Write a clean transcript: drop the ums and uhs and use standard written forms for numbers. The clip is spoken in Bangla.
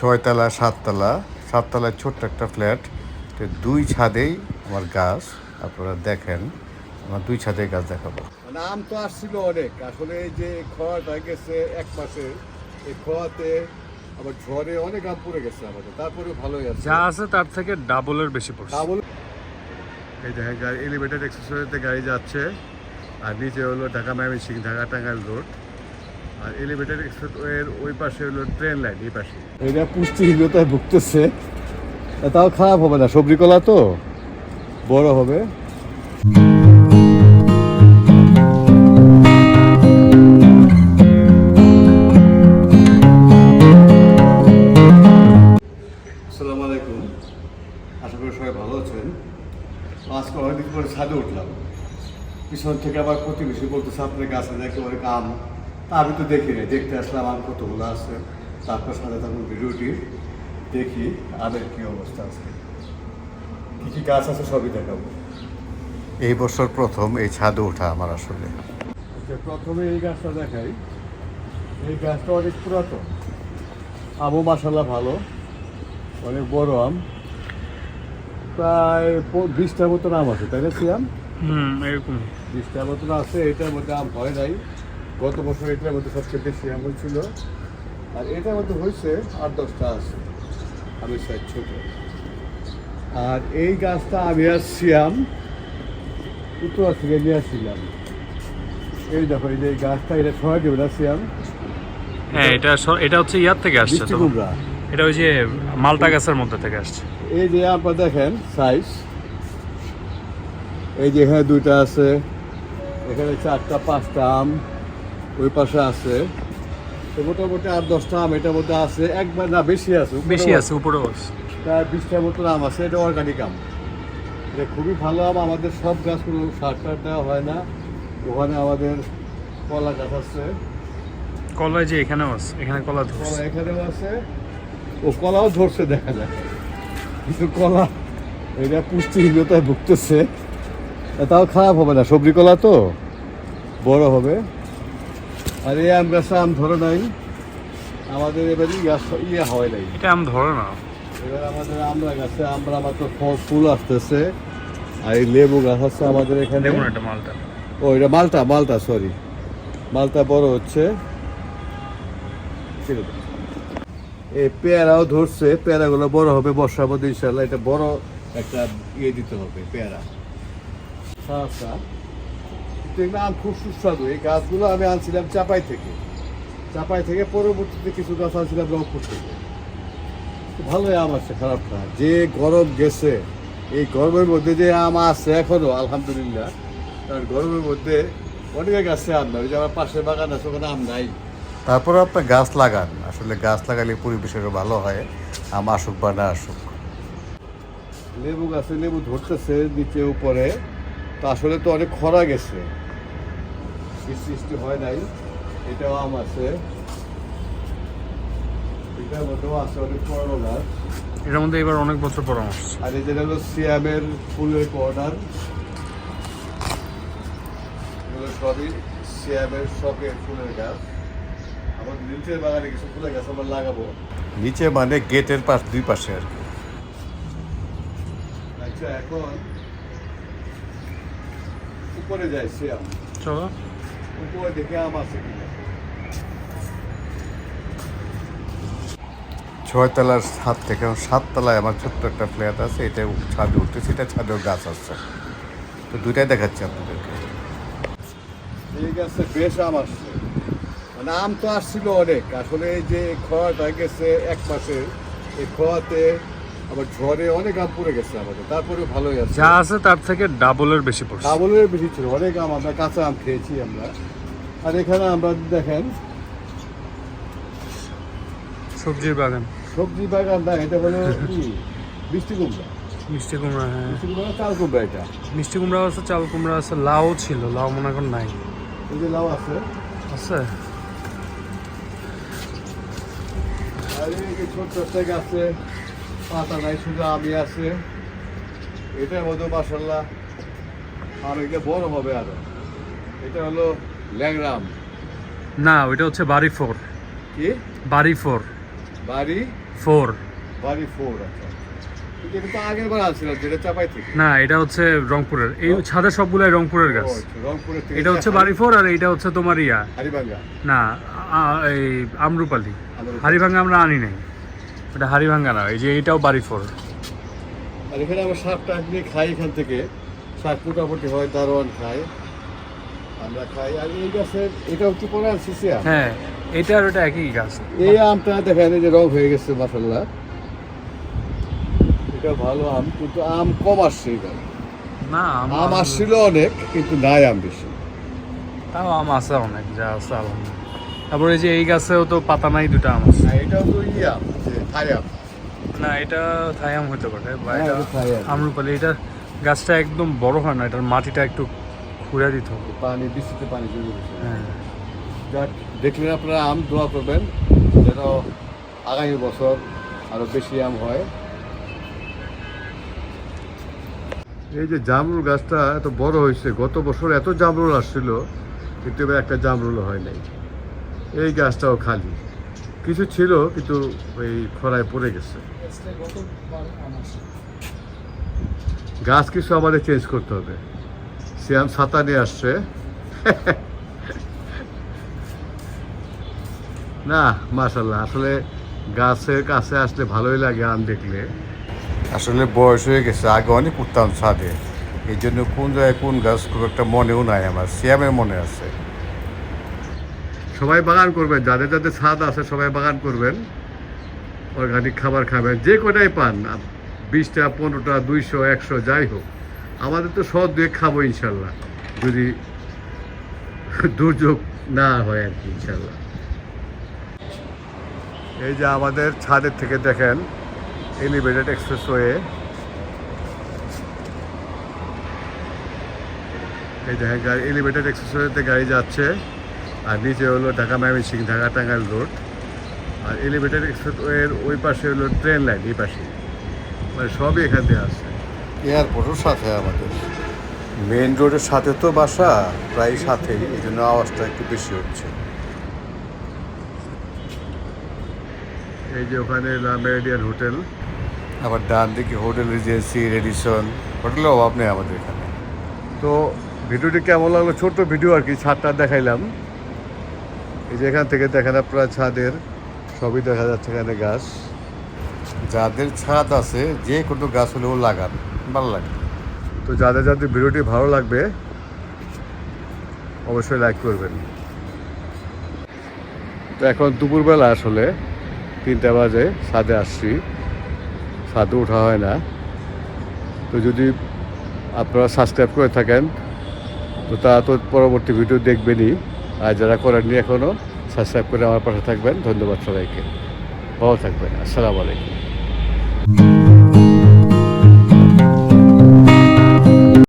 ছয়তলা সাততলা, সাততলায় ছোট্ট একটা ফ্ল্যাট, তো দুই ছাদেই আমার গাছ। আপনারা দেখেন, আমার দুই ছাদে গাছ দেখাবো। মানে আম তো আসছিল অনেক, আসলে এই যে খোয়াটা গেছে এক মাসে, এই খোয়াতে আবার ঝড়ে অনেক আম পড়ে গেছে আমাদের, তারপরে ভালোই আছে, যা আছে তার থেকে ডাবলের বেশি পড়ছে। ডাবল। এই দেখেন গাড়ি এলিভেটেড এক্সপ্রেসওয়েতে গাড়ি যাচ্ছে, আর নিচে হলো ঢাকা ময়মনসিংহ, ঢাকা টাঙ্গাইল রোড, আর এলিভেটেড এক্সপ্রেসওয়ের ওই পাশে হলো ট্রেন লাইন, এই পাশে। এটা পুষ্টিহীনতায় ভুগতেছে, তাও খারাপ হবে না, সবজি কলা তো বড় হবে। আসসালামু আলাইকুম, আশা করি সবাই ভালো আছেন। আজকে অনেকদিন পরে ছাদে উঠলাম, পিছন থেকে আবার প্রতিবেশী বলতেছে আপনার গাছে দেখে অনেক আম, তা আমি তো দেখি না, দেখতে আসলাম আম কতগুলো আছে। তারপর সাথে থাকুন ভিডিওটি, দেখি আমের কী অবস্থা আছে, কী কী গাছ আছে সবই দেখাবো। এই বছর প্রথম এই ছাদে ওঠা আমার আসলে। আচ্ছা, প্রথমে এই গাছটা দেখাই। এই গাছটা অনেক পুরাতন, আমও মাশাআল্লাহ ভালো, অনেক বড় আম, প্রায় 20টার মতন আম আছে, তাই না সিয়াম? এরকম 20টার মতন আছে। এটার মধ্যে আম হয় নাই, গত বছর এটার মধ্যে সবচেয়ে বেশি আম হয়েছিল, আর এটার মধ্যে হয়েছে 8-10টা আছে আমের সাইজ ছোট। আর এই গাছটা আমি আর সিয়াম উত্তরা থেকে নিয়ে আসছিলাম। এই দেখো, এই যে এই গাছটা, এটা সবাই দেবে না সিয়াম? হ্যাঁ, এটা হচ্ছে ইয়ার থেকে আসছে মিষ্টি তো। কুমড়া। এটা ওই যে মালটা গাছের মধ্যে থেকে আসছে। এই যে আপনারা দেখেন সাইজ, এই যে এখানে 2টা আছে, এখানে 4টা 5টা আম, ওই পাশে আছে, তো মোটামুটি 8-10টা আম এটার মধ্যে আছে। একবার না, বেশি আছে, উপরেও আছে। প্রায় 20টার মতন আম আছে। এটা অর্গানিক আম, এটা খুবই ভালো আম। আমাদের সব গাছগুলো সার টার দেওয়া হয় না। ওখানে আমাদের কলা গাছ আছে, কলা যে এখানেও আছে, এখানে কলা ধরছে। কলা এখানেও আছে, ও কলাও ধরছে দেখা যায়, কিন্তু কলা এটা পুষ্টিহীনতায় ভুগতেছে, তাও খারাপ হবে না, সবজি কলা তো বড় হবে। আর এই আম গাছে আম ধরে নাই আমাদের, এবারই গাছ হয় নাই, এটা আম ধরে না। এবার আমাদের আমরা গাছে আমরা মাত্র ফুল আসতেছে। আর এই লেবু গাছ আছে আমাদের এখানে। দেখুন এটা মালটা। ও, এটা মালটা সরি, মালটা বড় হচ্ছে। এই পেয়ারাও ধরছে, পেয়ারাগুলো বড় হবে বর্ষার মধ্যে ইনশাল্লাহ। এটা বড় একটা দিতে হবে পেয়ারা। আচ্ছা, কিন্তু আম খুব সুস্বাদু। এই গাছগুলো আমি আনছিলাম চাপাই থেকে, পরবর্তীতে কিছু গাছ আনছিলাম রংপুর থেকে। ভালোই আম আছে, খারাপ না। যে গরম গেছে, এই গরমের মধ্যে যে আম আছে এখনো আলহামদুলিল্লাহ, কারণ গরমের মধ্যে অনেক গাছে আম না। ওই যে আমার পাশের বাগান আছে, ওখানে আম নাই। তারপরে আপনার গাছ লাগান, আসলে গাছ লাগালে পরিবেশেরও ভালো হয়, আম আসুক বা না আসুক। লেবু গাছে লেবু ধরতেছে নিচে উপরে, তো আসলে তো অনেক খরা গেছে, বৃষ্টি হয় নাই। এটাও আম আছে, এটার মধ্যেও আছে অনেক পুরনো গাছ। এটার মধ্যে এবার অনেক বছর পরামর্শ। আর এই যেটা হলো সিয়ামের ফুলের কর্নার, এগুলো সবই সিয়ামের শখের ফুলের গাছ। আমার নিচের বাগানে কিছু ফুলের গাছ আমরা লাগাবো। নিচে মানে গেটের দুই পাশে আর কি। আচ্ছা, এখন উপরে যাই সিয়াম, চলো উপরে দেখে আম আছে কিনা। ছয়তলার ছাদ থেকে সাততলায় আমার ছোট্ট একটা ফ্ল্যাট আছে, এটা ছাদে উঠতেছে, এটা ছাদেও গাছ আসছে, তো দুইটাই দেখাচ্ছি আপনাদেরকে। এই গাছে বেশ আম আসছে, মানে আম তো আসছিল অনেক। আসলে এই যে খোয়াটা গেছে এক মাসে, এই খোয়াতে আবার ঝড়ে অনেক আম পড়ে গেছে আমাদের, তারপরে ভালোই আছে। যা আছে তার থেকে ডাবলের বেশি পড়ছে। ডাবলের বেশি ছিল, অনেক আম আমরা কাঁচা আম খেয়েছি আমরা। আর এখানে আমরা দেখেন সবজির বাগান, সবজি বাগান না, এটা হলো কি মিষ্টি কুমড়া। মিষ্টি কুমড়া। হ্যাঁ, মিষ্টি কুমড়া, চাল কুমড়া। এটা মিষ্টি কুমড়া আছে, চাল কুমড়া আছে, লাউ ছিল, লাউ মনে এখন নাই। এই যে লাউ আছে, আর এই যে ছোট ছোট গাছে পাতা নাই, শুধু আমি আছে। এটার মধ্যে মাশাআল্লাহ আম এটা বড় হবে আরো। এটা হলো ল্যাংড়া আম। না, ওইটা হচ্ছে বাড়ি 4। কি বাড়ি 4? বাড়ি 4। বাড়ি 4, আচ্ছা। কিন্তু এটা তো আগের বার আনছিলাম, যেটা চাপাই থেকে। না, এটা হচ্ছে রংপুরের। এই ছাদের সবগুলাই রংপুরের গাছ। ও, আচ্ছা, রংপুরের থেকে। এটা হচ্ছে বাড়ি 4 আর এটা হচ্ছে তোমার হাড়িভাঙ্গা। না, এই আমরুপালি। হাড়িভাঙ্গা আমরা আনি নাই, এটা হাড়িভাঙ্গা না। এই যে এটাও বাড়ি 4। আর এখানে আমরা শাকটা নিয়ে খাই, এখান থেকে শাক মোটামুটি হয়, দারোয়ান খায়, আমরা খাই। আর এই গাছের এটা হচ্ছে পরে আনছি আম। হ্যাঁ, এটা আর ওটা একই গাছ। এই আমটা দেখেন, এই যে রং হয়ে গেছে মাশাআল্লাহ। এটা ভালো আম, কিন্তু আম কম আসছে এবার। না, আম আসছিল অনেক, কিন্তু নাই আম বেশি। তাও আম আছে অনেক, যা আছে আলহামদুলিল্লাহ। তারপরে এই যে এই গাছেও তো পাতা নাই, দুটো আম আছে। আর এটাও তো আম, যে থাই আম। না, এটা থাই আম হতে পারে বা হ্যাঁ, এটা এটা থাই আম। আমরুপালি। এটা গাছটা একদম বড় হয় না, এটার মাটিটা একটু খুঁড়ে দিতে হবে। পানি, বৃষ্টিতে পানি জমে গেছে। হ্যাঁ, যাক, দেখলেন আপনারা, আম দোয়া করবেন যেন আগামী বছর আরো বেশি আম হয়। এই যে জামরুল গাছটা এত বড় হয়েছে, গত বছর এত জামরুল আসছিল, কিন্তু এবার একটা জামরুল হয় নাই। এই গাছটাও খালি, কিছু ছিল কিন্তু ওই খরায় পড়ে গেছে। গাছ কিছু আমাদের চেঞ্জ করতে হবে। সিয়াম ছাতা নিয়ে আসছে। না, মাশাআল্লাহ, আসলে গাছের কাছে আসলে ভালোই লাগে আম দেখলে। আসলে বয়স হয়ে গেছে, আগে অনেক উঠতাম ছাদে, এই জন্য কোন জায়গায় কোন গাছ খুব একটা মনেও নাই আমার, সিয়ামের মনে আছে। সবাই বাগান করবেন, যাদের যাদের ছাদ আছে সবাই বাগান করবেন, অর্গানিক খাবার খাবেন, যে কটাই পান, 20টা 15টা 200 100 যাই হোক, আমাদের তো সব দিয়ে খাবো ইনশাল্লাহ, যদি দুর্যোগ না হয় আর কি, ইনশাল্লাহ। এই যে আমাদের ছাদের থেকে দেখেন এলিভেটেড এক্সপ্রেসওয়ে, এই দেখেন গাড়ি এলিভেটেড এক্সপ্রেসওয়েতে গাড়ি যাচ্ছে, আর নিচে হলো ঢাকা ময়মনসিংহ, ঢাকা টাঙ্গাইল রোড। আর এলিভেটেড এক্সপ্রেসওয়ের ওই পাশে হলো ট্রেন লাইন, এই পাশে, মানে সবই এখান থেকে আসছে। এয়ারপোর্টের সাথে আমাদের মেইন রোডের সাথে তো বাসা, প্রায় সাথেই, এই জন্য আওয়াজটা একটু বেশি হচ্ছে। এই যে ওখানে লা মেরিডিয়ান হোটেল, আবার ডান দিকে হোটেল রিজেন্সি, রেডিসন, হোটেলের অভাব নেই আমাদের এখানে। তো ভিডিওটি কেমন লাগলো, ছোট্ট ভিডিও আর কি, ছাদটা দেখাইলাম। এই যে এখান থেকে দেখেন আপনারা ছাদের সবই দেখা যাচ্ছে, এখানে গাছ। যাদের ছাদ আছে যে কোনো গাছ হলেও লাগান, ভালো লাগে। তো যাদের যাদের ভিডিওটি ভালো লাগবে অবশ্যই লাইক করবেন। তো এখন দুপুরবেলা, আসলে 3টা বাজে, ছাদে আসছি, ছাদে ওঠা হয় না। তো যদি আপনারা সাবস্ক্রাইব করে থাকেন তো তারা তো পরবর্তী ভিডিও দেখবেনই, আর যারা করেননি এখনও সাবস্ক্রাইব করে আমার পাশে থাকবেন। ধন্যবাদ সবাইকে, ভালো থাকবেন, আসসালামু আলাইকুম।